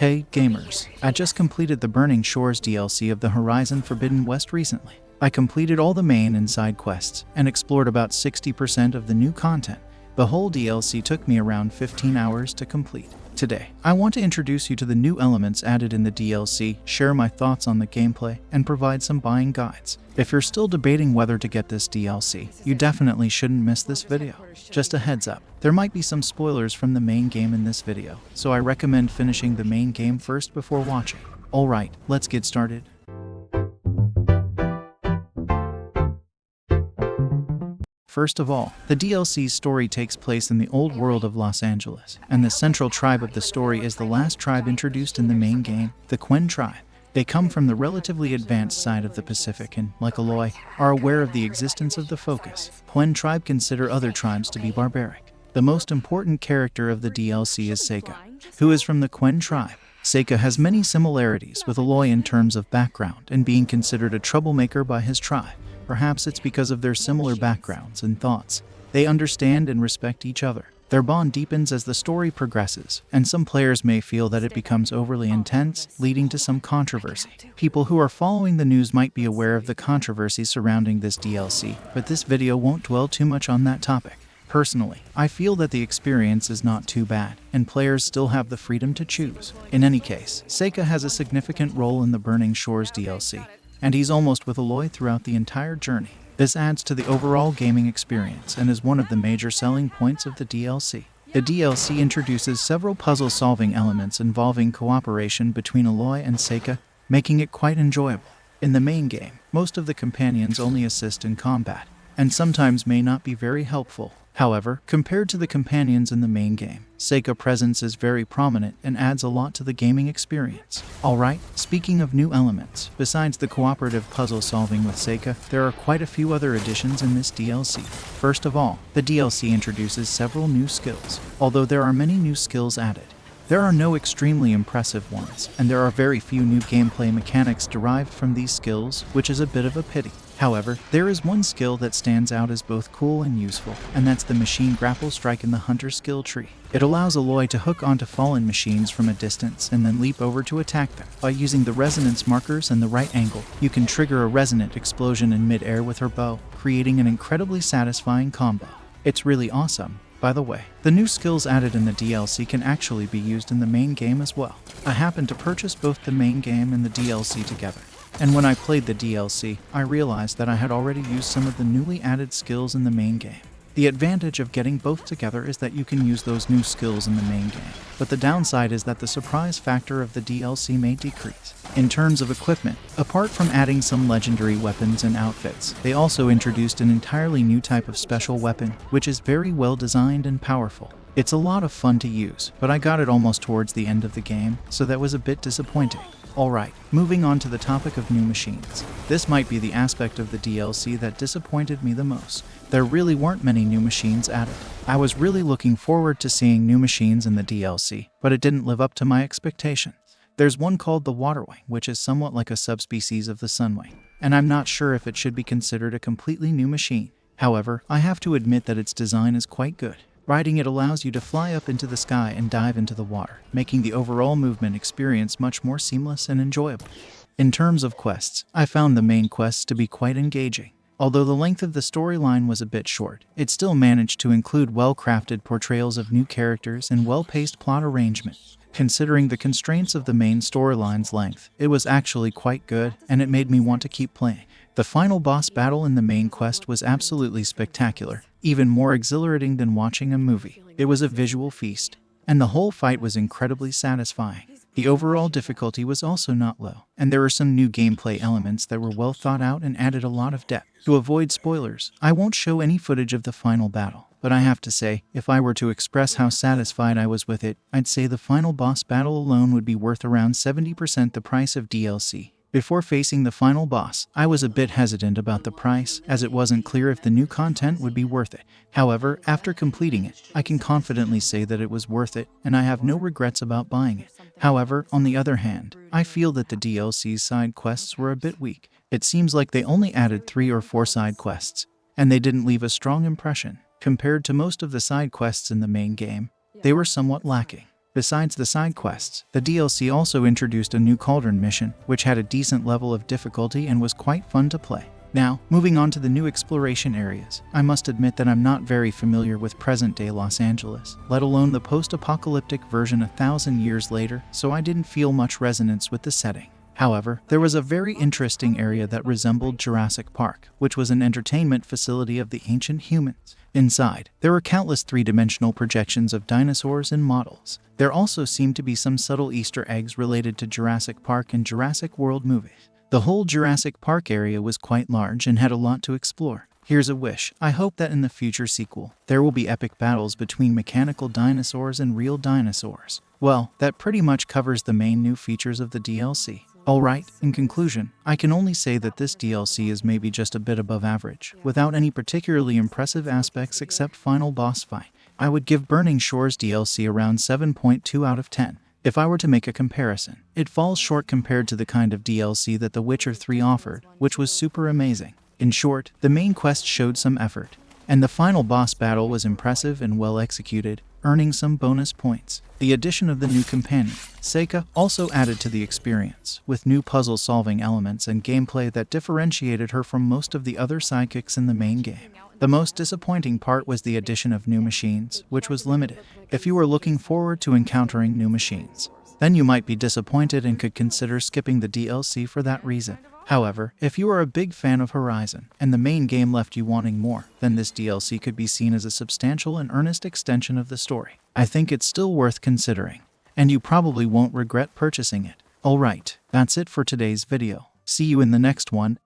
Hey, gamers! I just completed the Burning Shores DLC of the Horizon Forbidden West recently. I completed all the main and side quests, and explored about 60% of the new content. The whole DLC took me around 15 hours to complete. Today, I want to introduce you to the new elements added in the DLC, share my thoughts on the gameplay, and provide some buying guides. If you're still debating whether to get this DLC, you definitely shouldn't miss this video. Just a heads up, there might be some spoilers from the main game in this video, so I recommend finishing the main game first before watching. Alright, let's get started. First of all, the DLC's story takes place in the old world of Los Angeles, and the central tribe of the story is the last tribe introduced in the main game, the Quen tribe. They come from the relatively advanced side of the Pacific and, like Aloy, are aware of the existence of the Focus. Quen tribe consider other tribes to be barbaric. The most important character of the DLC is Seika, who is from the Quen tribe. Seika has many similarities with Aloy in terms of background and being considered a troublemaker by his tribe. Perhaps it's because of their similar backgrounds and thoughts. They understand and respect each other. Their bond deepens as the story progresses, and some players may feel that it becomes overly intense, leading to some controversy. People who are following the news might be aware of the controversy surrounding this DLC, but this video won't dwell too much on that topic. Personally, I feel that the experience is not too bad, and players still have the freedom to choose. In any case, Seika has a significant role in the Burning Shores DLC, and he's almost with Aloy throughout the entire journey. This adds to the overall gaming experience and is one of the major selling points of the DLC. The DLC introduces several puzzle-solving elements involving cooperation between Aloy and Seika, making it quite enjoyable. In the main game, most of the companions only assist in combat, and sometimes may not be very helpful. However, compared to the companions in the main game, Seika's presence is very prominent and adds a lot to the gaming experience. Alright, speaking of new elements, besides the cooperative puzzle solving with Seika, there are quite a few other additions in this DLC. First of all, the DLC introduces several new skills. Although there are many new skills added, there are no extremely impressive ones, and there are very few new gameplay mechanics derived from these skills, which is a bit of a pity. However, there is one skill that stands out as both cool and useful, and that's the machine grapple strike in the hunter skill tree. It allows Aloy to hook onto fallen machines from a distance and then leap over to attack them. By using the resonance markers and the right angle, you can trigger a resonant explosion in mid-air with her bow, creating an incredibly satisfying combo. It's really awesome. By the way, the new skills added in the DLC can actually be used in the main game as well. I happened to purchase both the main game and the DLC together, and when I played the DLC, I realized that I had already used some of the newly added skills in the main game. The advantage of getting both together is that you can use those new skills in the main game, but the downside is that the surprise factor of the DLC may decrease. In terms of equipment, apart from adding some legendary weapons and outfits, they also introduced an entirely new type of special weapon, which is very well designed and powerful. It's a lot of fun to use, but I got it almost towards the end of the game, so that was a bit disappointing. Alright, moving on to the topic of new machines. This might be the aspect of the DLC that disappointed me the most. There really weren't many new machines added. I was really looking forward to seeing new machines in the DLC, but it didn't live up to my expectations. There's one called the Waterwing, which is somewhat like a subspecies of the Sunwing, and I'm not sure if it should be considered a completely new machine. However, I have to admit that its design is quite good. Riding it allows you to fly up into the sky and dive into the water, making the overall movement experience much more seamless and enjoyable. In terms of quests, I found the main quests to be quite engaging. Although the length of the storyline was a bit short, it still managed to include well-crafted portrayals of new characters and well-paced plot arrangement. Considering the constraints of the main storyline's length, it was actually quite good, and it made me want to keep playing. The final boss battle in the main quest was absolutely spectacular, even more exhilarating than watching a movie. It was a visual feast, and the whole fight was incredibly satisfying. The overall difficulty was also not low, and there were some new gameplay elements that were well thought out and added a lot of depth. To avoid spoilers, I won't show any footage of the final battle, but I have to say, if I were to express how satisfied I was with it, I'd say the final boss battle alone would be worth around 70% the price of DLC. Before facing the final boss, I was a bit hesitant about the price, as it wasn't clear if the new content would be worth it. However, after completing it, I can confidently say that it was worth it, and I have no regrets about buying it. However, on the other hand, I feel that the DLC's side quests were a bit weak. It seems like they only added 3 or 4 side quests, and they didn't leave a strong impression. Compared to most of the side quests in the main game, they were somewhat lacking. Besides the side quests, the DLC also introduced a new Cauldron mission, which had a decent level of difficulty and was quite fun to play. Now, moving on to the new exploration areas, I must admit that I'm not very familiar with present-day Los Angeles, let alone the post-apocalyptic version 1,000 years later, so I didn't feel much resonance with the setting. However, there was a very interesting area that resembled Jurassic Park, which was an entertainment facility of the ancient humans. Inside, there were countless three-dimensional projections of dinosaurs and models. There also seemed to be some subtle Easter eggs related to Jurassic Park and Jurassic World movies. The whole Jurassic Park area was quite large and had a lot to explore. Here's a wish. I hope that in the future sequel, there will be epic battles between mechanical dinosaurs and real dinosaurs. Well, that pretty much covers the main new features of the DLC. Alright, in conclusion, I can only say that this DLC is maybe just a bit above average, without any particularly impressive aspects except final boss fight. I would give Burning Shores DLC around 7.2 out of 10. If I were to make a comparison, it falls short compared to the kind of DLC that The Witcher 3 offered, which was super amazing. In short, the main quest showed some effort, and the final boss battle was impressive and well executed, earning some bonus points. The addition of the new companion, Seika, also added to the experience, with new puzzle-solving elements and gameplay that differentiated her from most of the other sidekicks in the main game. The most disappointing part was the addition of new machines, which was limited. If you are looking forward to encountering new machines, then you might be disappointed and could consider skipping the DLC for that reason. However, if you are a big fan of Horizon, and the main game left you wanting more, then this DLC could be seen as a substantial and earnest extension of the story. I think it's still worth considering, and you probably won't regret purchasing it. Alright, that's it for today's video. See you in the next one.